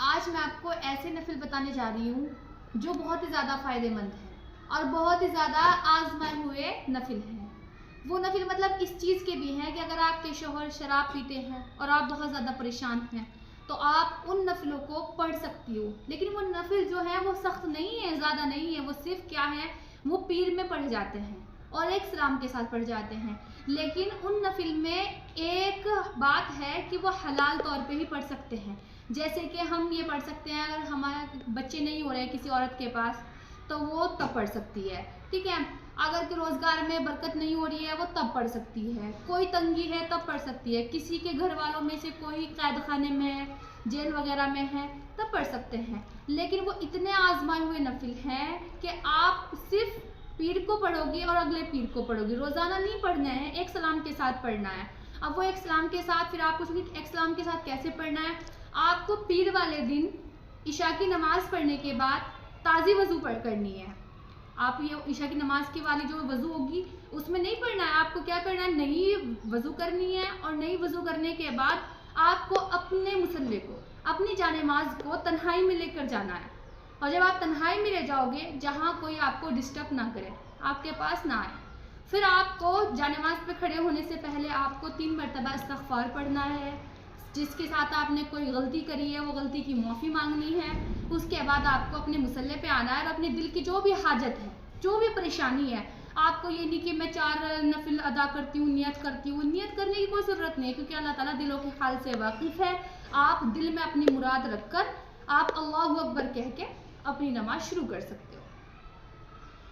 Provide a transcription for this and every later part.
آج میں آپ کو ایسے نفل بتانے جا رہی ہوں جو بہت ہی زیادہ فائدہ مند ہے اور بہت ہی زیادہ آزمائے ہوئے نفل ہیں۔ وہ نفل مطلب اس چیز کے بھی ہیں کہ اگر آپ کے شوہر شراب پیتے ہیں اور آپ بہت زیادہ پریشان ہیں تو آپ ان نفلوں کو پڑھ سکتی ہو، لیکن وہ نفل جو ہیں وہ سخت نہیں ہے، زیادہ نہیں ہے، وہ صرف کیا ہے، وہ پیر میں پڑھ جاتے ہیں اور ایک سلام کے ساتھ پڑھ جاتے ہیں۔ لیکن ان نفل میں ایک بات ہے کہ وہ حلال طور پہ ہی پڑھ سکتے ہیں، جیسے کہ ہم یہ پڑھ سکتے ہیں اگر ہمارے بچے نہیں ہو رہے کسی عورت کے پاس تو وہ تب پڑھ سکتی ہے، ٹھیک ہے۔ اگر کہ روزگار میں برکت نہیں ہو رہی ہے وہ تب پڑھ سکتی ہے، کوئی تنگی ہے تب پڑھ سکتی ہے، کسی کے گھر والوں میں سے کوئی قید خانے میں ہے، جیل وغیرہ میں ہے تب پڑھ سکتے ہیں۔ لیکن وہ اتنے آزمائے ہوئے نفل ہیں کہ آپ صرف پیر کو پڑھو گی اور اگلے پیر کو پڑھو گی، روزانہ نہیں پڑھنا ہے، ایک سلام کے ساتھ پڑھنا ہے۔ اب وہ ایک سلام کے ساتھ پھر آپ پوچھیں گے ایک سلام کے ساتھ کیسے پڑھنا ہے؟ آپ کو پیر والے دن عشاء کی نماز پڑھنے کے بعد تازی وضو کرنی ہے۔ آپ یہ عشاء کی نماز کی والی جو وضو ہوگی اس میں نہیں پڑھنا ہے، آپ کو کیا کرنا ہے، نئی وضو کرنی ہے اور نئی وضو کرنے کے بعد آپ کو اپنے مصلی کو، اپنی جانماز کو تنہائی میں لے کر جانا ہے، اور جب آپ تنہائی میں لے جاؤ گے جہاں کوئی آپ کو ڈسٹرب نہ کرے، آپ کے پاس نہ آئے، پھر آپ کو جانماز پہ کھڑے ہونے سے پہلے آپ کو 3 مرتبہ استغفار پڑھنا ہے، جس کے ساتھ آپ نے کوئی غلطی کری ہے وہ غلطی کی معافی مانگنی ہے۔ اس کے بعد آپ کو اپنے مصلی پہ آنا ہے اور اپنے دل کی جو بھی حاجت ہے، جو بھی پریشانی ہے، آپ کو یہ نہیں کہ میں 4 نفل ادا کرتی ہوں، نیت کرتی ہوں، نیت کرنے کی کوئی ضرورت نہیں ہے، کیونکہ اللہ تعالیٰ دلوں کے حال سے واقف ہے۔ آپ دل میں اپنی مراد رکھ کر آپ اللہ اکبر کہہ کے اپنی نماز شروع کر سکتے ہو۔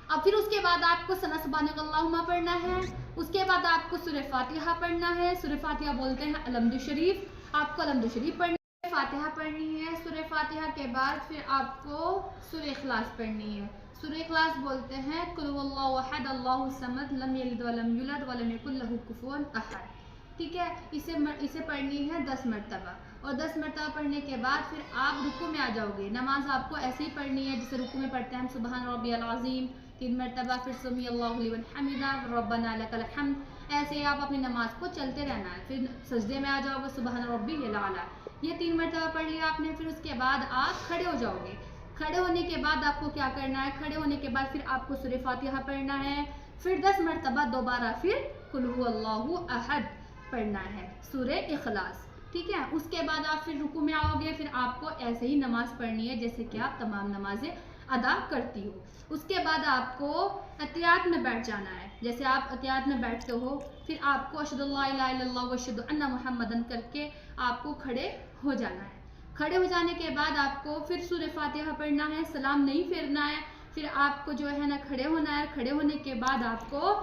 اب پھر اس کے بعد آپ کو ثنا سبحانک اللہم پڑھنا ہے، اس کے بعد آپ کو سورہ فاتحہ پڑھنا ہے، سورہ فاتحہ بولتے ہیں الحمد شریف، آپ کو الحمد شریف پڑھنا ہے، فاتحہ پڑھنی ہے، سورہ فاتحہ کے بعد پھر آپ کو سورہ اخلاص پڑھنی ہے۔ سورہ اخلاص بولتے ہیں قل هو اللہ احد اللہ الصمد لم یلد ولم یولد ولم یکن لہ کفوا احد، ٹھیک ہے۔ اسے پڑھنی ہے 10 مرتبہ، اور 10 مرتبہ پڑھنے کے بعد پھر آپ رکوع میں آ جاؤ گے۔ نماز آپ کو ایسے ہی پڑھنی ہے جسے رکوع میں پڑھتے ہیں ہم سبحان ربی العظیم 3 مرتبہ، پھر سمی اللہ لمن حمدہ ربنا لک الحمد، ایسے ہی آپ اپنی نماز کو چلتے رہنا ہے۔ پھر سجدے میں آ جاؤ گے سبحان ربی الاعلیٰ، یہ 3 مرتبہ پڑھ لیا آپ نے۔ پھر اس کے بعد آپ کھڑے ہو جاؤ گے، کھڑے ہونے کے بعد آپ کو کیا کرنا ہے، کھڑے ہونے کے بعد پھر آپ کو سورہ فاتحہ پڑھنا ہے، پھر 10 مرتبہ دوبارہ پھر قل هو اللہ احد پڑھنا ہے، سورہ اخلاص، ٹھیک ہے۔ اس کے بعد آپ پھر رکوع میں آؤ گے، پھر آپ کو ایسے ہی نماز پڑھنی ہے جیسے کہ آپ تمام نمازیں ادا کرتی ہو۔ اس کے بعد آپ کو اتحیات میں بیٹھ جانا ہے، جیسے آپ اتحیات میں بیٹھتے ہو پھر آپ کو اشہد اللہ الہ الا اللہ و اشہد ان محمدا کر کے آپ کو کھڑے ہو جانا ہے۔ کھڑے ہو جانے کے بعد آپ کو پھر سورہ فاتحہ پڑھنا ہے، سلام نہیں پھیرنا ہے، پھر آپ کو جو ہے نا کھڑے ہونا ہے، کھڑے ہونے کے بعد آپ کو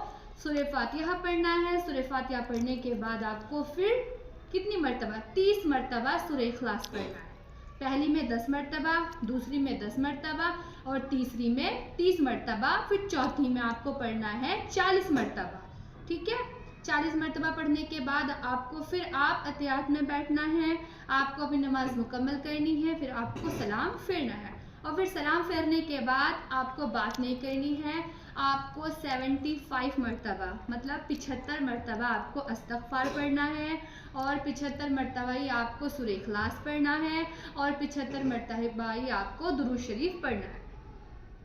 سورہ فاتحہ پڑھنا ہے، سورہ فاتحہ پڑھنے کے بعد آپ کو پھر کتنی مرتبہ، 30 مرتبہ سورہ اخلاص پڑھنا ہے، پہلی میں 10 مرتبہ، دوسری میں 10 مرتبہ اور تیسری میں 30 مرتبہ، پھر چوتھی میں آپ کو پڑھنا ہے 40 مرتبہ، ٹھیک ہے۔ 40 مرتبہ پڑھنے کے بعد آپ کو پھر آپ اتحیات میں بیٹھنا ہے، آپ کو اپنی نماز مکمل کرنی ہے، پھر آپ کو سلام پھیرنا ہے، اور پھر سلام پھیرنے کے بعد آپ کو بات نہیں کرنی ہے، آپ کو 75 مرتبہ مطلب 75 مرتبہ آپ کو استغفار پڑھنا ہے، اور 75 مرتبہ ہی آپ کو سورہ اخلاص پڑھنا ہے، اور 75 مرتبہ ہی آپ کو درود شریف پڑھنا ہے۔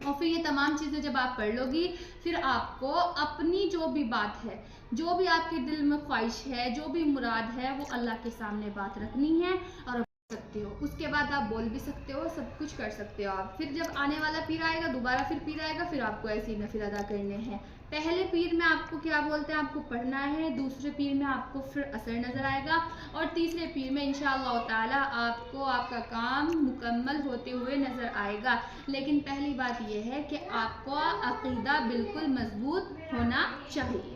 اور پھر یہ تمام چیزیں جب آپ پڑھ لو گی پھر آپ کو اپنی جو بھی بات ہے، جو بھی آپ کے دل میں خواہش ہے، جو بھی مراد ہے، وہ اللہ کے سامنے بات رکھنی ہے اور سکتے ہو۔ اس کے بعد آپ بول بھی سکتے ہو، سب کچھ کر سکتے ہو آپ۔ پھر جب آنے والا پیر آئے گا دوبارہ پھر پیر آئے گا، پھر آپ کو ایسے ہی نفل ادا کرنے ہیں۔ پہلے پیر میں آپ کو کیا بولتے ہیں، آپ کو پڑھنا ہے، دوسرے پیر میں آپ کو پھر اثر نظر آئے گا، اور تیسرے پیر میں انشاءاللہ تعالی آپ کو آپ کا کام مکمل ہوتے ہوئے نظر آئے گا۔ لیکن پہلی بات یہ ہے کہ آپ کو عقیدہ بالکل مضبوط ہونا چاہیے۔